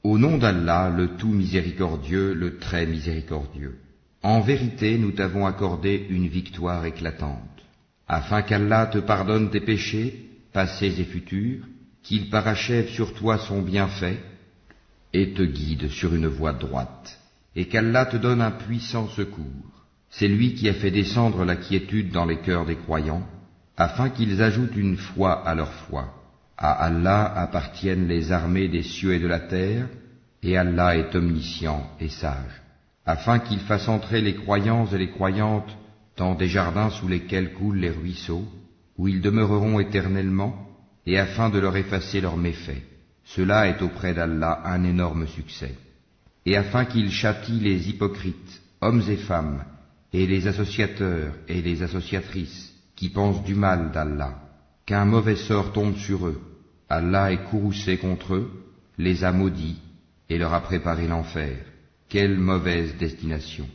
Au nom d'Allah, le tout miséricordieux, le très miséricordieux. En vérité, nous t'avons accordé une victoire éclatante, afin qu'Allah te pardonne tes péchés, passés et futurs, qu'il parachève sur toi son bienfait, et te guide sur une voie droite, et qu'Allah te donne un puissant secours. C'est lui qui a fait descendre la quiétude dans les cœurs des croyants, afin qu'ils ajoutent une foi à leur foi. À Allah appartiennent les armées des cieux et de la terre, et Allah est omniscient et sage, afin qu'il fasse entrer les croyants et les croyantes dans des jardins sous lesquels coulent les ruisseaux, où ils demeureront éternellement, et afin de leur effacer leurs méfaits. Cela est auprès d'Allah un énorme succès. Et afin qu'il châtie les hypocrites, hommes et femmes, et les associateurs et les associatrices qui pensent du mal d'Allah, qu'un mauvais sort tombe sur eux. Allah est courroucé contre eux, les a maudits, et leur a préparé l'enfer. Quelle mauvaise destination!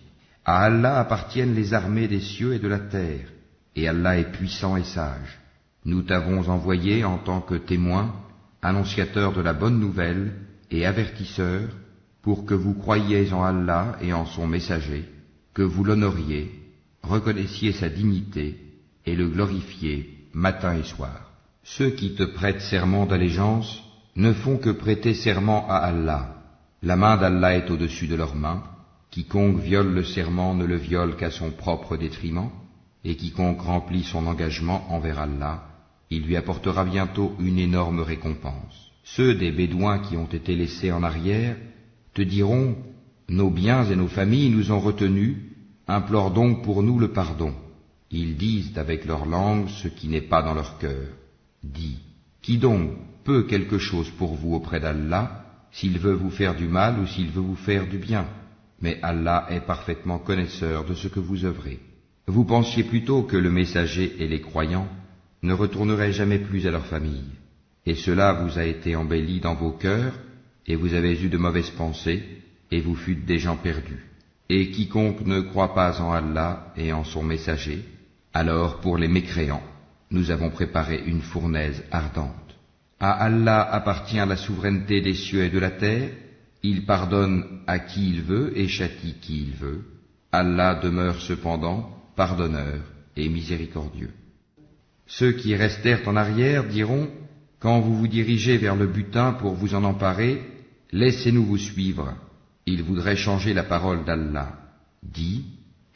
À Allah appartiennent les armées des cieux et de la terre, et Allah est puissant et sage. Nous t'avons envoyé en tant que témoin, annonciateur de la bonne nouvelle et avertisseur, pour que vous croyiez en Allah et en son messager, que vous l'honoriez, reconnaissiez sa dignité et le glorifiez matin et soir. Ceux qui te prêtent serment d'allégeance ne font que prêter serment à Allah. La main d'Allah est au-dessus de leurs mains. Quiconque viole le serment ne le viole qu'à son propre détriment, et quiconque remplit son engagement envers Allah, il lui apportera bientôt une énorme récompense. Ceux des Bédouins qui ont été laissés en arrière te diront « Nos biens et nos familles nous ont retenus, implore donc pour nous le pardon. » Ils disent avec leur langue ce qui n'est pas dans leur cœur. Dis, qui donc peut quelque chose pour vous auprès d'Allah, s'il veut vous faire du mal ou s'il veut vous faire du bien? Mais Allah est parfaitement connaisseur de ce que vous œuvrez. Vous pensiez plutôt que le messager et les croyants ne retourneraient jamais plus à leur famille, et cela vous a été embelli dans vos cœurs, et vous avez eu de mauvaises pensées, et vous fûtes des gens perdus. Et quiconque ne croit pas en Allah et en son messager, alors pour les mécréants, nous avons préparé une fournaise ardente. À Allah appartient la souveraineté des cieux et de la terre, il pardonne à qui il veut et châtie qui il veut. Allah demeure cependant pardonneur et miséricordieux. Ceux qui restèrent en arrière diront, quand vous vous dirigez vers le butin pour vous en emparer, laissez-nous vous suivre. Ils voudraient changer la parole d'Allah. Dis,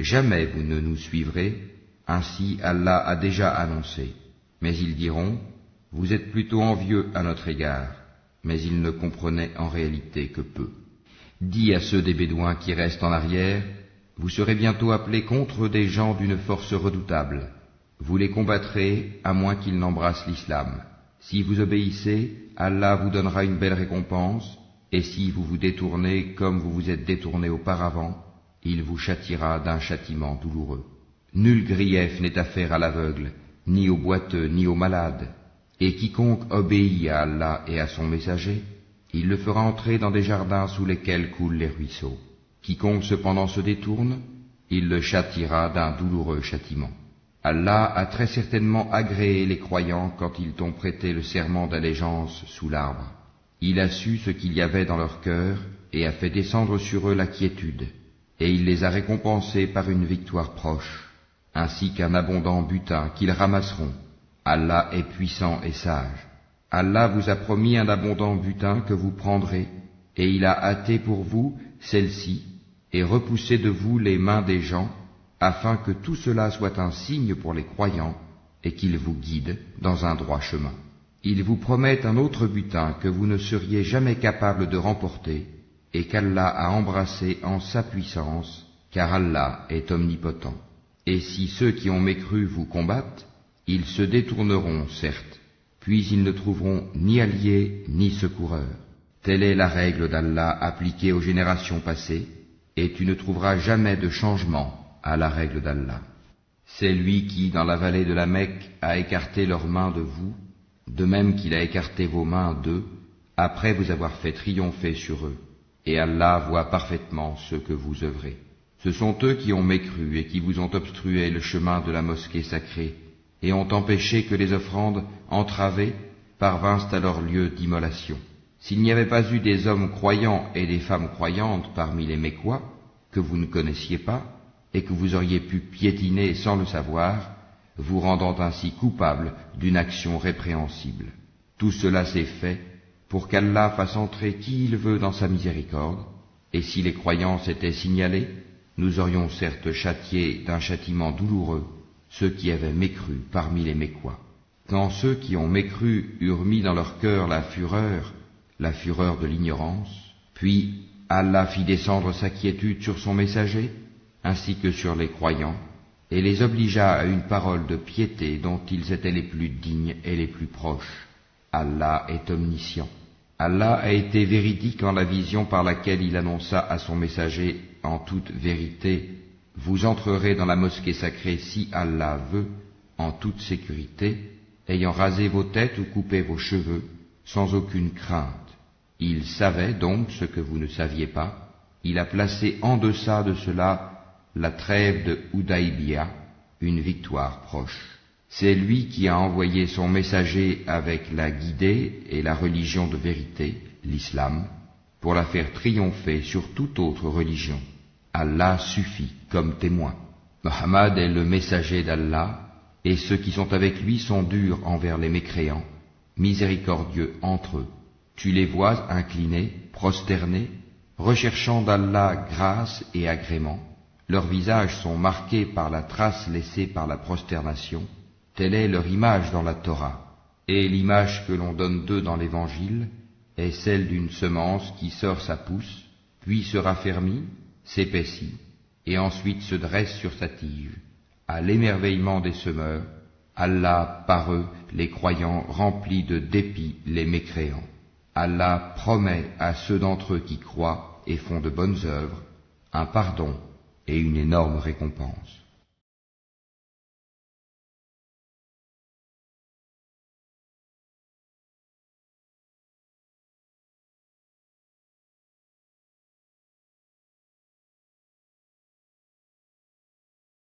jamais vous ne nous suivrez, ainsi Allah a déjà annoncé. Mais ils diront, vous êtes plutôt envieux à notre égard. Mais ils ne comprenaient en réalité que peu. Dis à ceux des Bédouins qui restent en arrière, vous serez bientôt appelés contre des gens d'une force redoutable. Vous les combattrez à moins qu'ils n'embrassent l'islam. Si vous obéissez, Allah vous donnera une belle récompense, et si vous vous détournez comme vous vous êtes détournés auparavant, il vous châtiera d'un châtiment douloureux. Nul grief n'est à faire à l'aveugle, ni au boiteux, ni au malade. Et quiconque obéit à Allah et à son messager, il le fera entrer dans des jardins sous lesquels coulent les ruisseaux. Quiconque cependant se détourne, il le châtiera d'un douloureux châtiment. Allah a très certainement agréé les croyants quand ils t'ont prêté le serment d'allégeance sous l'arbre. Il a su ce qu'il y avait dans leur cœur et a fait descendre sur eux la quiétude, et il les a récompensés par une victoire proche, ainsi qu'un abondant butin qu'ils ramasseront. Allah est puissant et sage. Allah vous a promis un abondant butin que vous prendrez, et il a hâté pour vous celle-ci, et repoussé de vous les mains des gens, afin que tout cela soit un signe pour les croyants, et qu'il vous guide dans un droit chemin. Il vous promet un autre butin que vous ne seriez jamais capable de remporter, et qu'Allah a embrassé en sa puissance, car Allah est omnipotent. Et si ceux qui ont mécru vous combattent, ils se détourneront, certes, puis ils ne trouveront ni alliés ni secoureurs. Telle est la règle d'Allah appliquée aux générations passées, et tu ne trouveras jamais de changement à la règle d'Allah. C'est lui qui, dans la vallée de la Mecque, a écarté leurs mains de vous, de même qu'il a écarté vos mains d'eux, après vous avoir fait triompher sur eux. Et Allah voit parfaitement ce que vous œuvrez. Ce sont eux qui ont mécru et qui vous ont obstrué le chemin de la mosquée sacrée, et ont empêché que les offrandes entravées parvinssent à leur lieu d'immolation. s'il n'y avait pas eu des hommes croyants et des femmes croyantes parmi les Mécois, que vous ne connaissiez pas, et que vous auriez pu piétiner sans le savoir, vous rendant ainsi coupable d'une action répréhensible. Tout cela s'est fait pour qu'Allah fasse entrer qui il veut dans sa miséricorde, et si les croyants s'étaient signalés, nous aurions certes châtié d'un châtiment douloureux ceux qui avaient mécru parmi les Mécois. Quand ceux qui ont mécru eurent mis dans leur cœur la fureur de l'ignorance, puis Allah fit descendre sa quiétude sur son messager, ainsi que sur les croyants, et les obligea à une parole de piété dont ils étaient les plus dignes et les plus proches. Allah est omniscient. Allah a été véridique en la vision par laquelle il annonça à son messager en toute vérité: vous entrerez dans la mosquée sacrée si Allah veut, en toute sécurité, ayant rasé vos têtes ou coupé vos cheveux, sans aucune crainte. Il savait donc ce que vous ne saviez pas. Il a placé en deçà de cela la trêve de Hudaybiyah, une victoire proche. C'est lui qui a envoyé son messager avec la guidée et la religion de vérité, l'islam, pour la faire triompher sur toute autre religion. Allah suffit comme témoin. Mohammed est le messager d'Allah, et ceux qui sont avec lui sont durs envers les mécréants, miséricordieux entre eux. Tu les vois inclinés, prosternés, recherchant d'Allah grâce et agrément. Leurs visages sont marqués par la trace laissée par la prosternation. Telle est leur image dans la Torah. Et l'image que l'on donne d'eux dans l'Évangile est celle d'une semence qui sort sa pousse, puis se raffermit, s'épaissit, et ensuite se dresse sur sa tige. À l'émerveillement des semeurs, Allah par eux, les croyants, remplit de dépit les mécréants. Allah promet à ceux d'entre eux qui croient et font de bonnes œuvres un pardon et une énorme récompense.